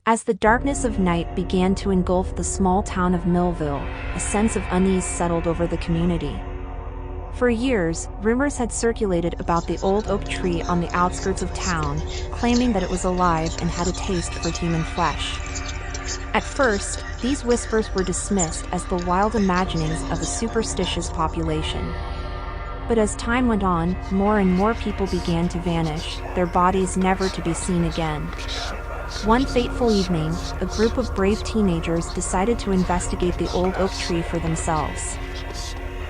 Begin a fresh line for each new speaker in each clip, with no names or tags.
As the darkness of night began to engulf the small town of Millville, a sense of unease settled over the community. For years, rumors had circulated about the old oak tree on the outskirts of town, claiming that it was alive and had a taste for human flesh. At first, these whispers were dismissed as the wild imaginings of a superstitious population. But as time went on, more and more people began to vanish, their bodies never to be seen again. One fateful evening, a group of brave teenagers decided to investigate the old oak tree for themselves.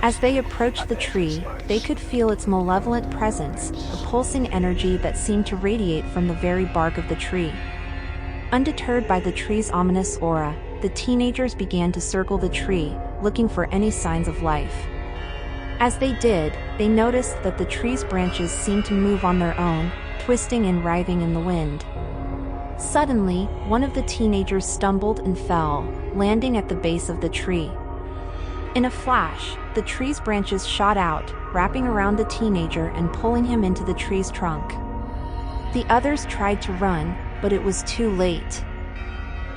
As they approached the tree, they could feel its malevolent presence, a pulsing energy that seemed to radiate from the very bark of the tree. Undeterred by the tree's ominous aura, the teenagers began to circle the tree, looking for any signs of life. As they did, they noticed that the tree's branches seemed to move on their own, twisting and writhing in the wind. Suddenly, one of the teenagers stumbled and fell, landing at the base of the tree. In a flash, the tree's branches shot out, wrapping around the teenager and pulling him into the tree's trunk. The others tried to run, but it was too late.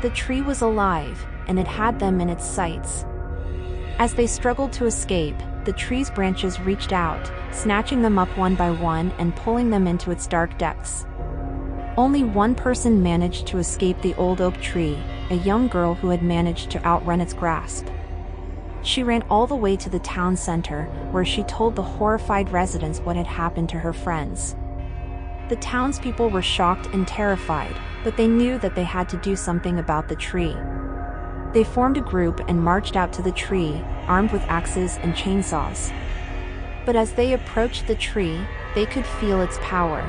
The tree was alive, and it had them in its sights. As they struggled to escape, the tree's branches reached out, snatching them up one by one and pulling them into its dark depths. Only one person managed to escape the old oak tree, a young girl who had managed to outrun its grasp. She ran all the way to the town center, where she told the horrified residents what had happened to her friends. The townspeople were shocked and terrified, but they knew that they had to do something about the tree. They formed a group and marched out to the tree, armed with axes and chainsaws. But as they approached the tree, they could feel its power.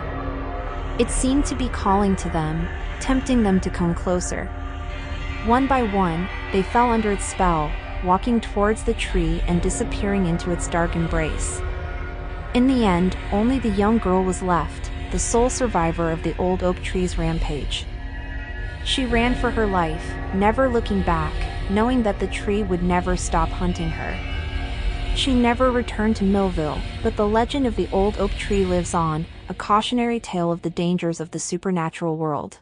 It seemed to be calling to them, tempting them to come closer. One by one, they fell under its spell, walking towards the tree and disappearing into its dark embrace. In the end, only the young girl was left, the sole survivor of the old oak tree's rampage. She ran for her life, never looking back, knowing that the tree would never stop hunting her. She never returned to Millville, but the legend of the old oak tree lives on, a cautionary tale of the dangers of the supernatural world.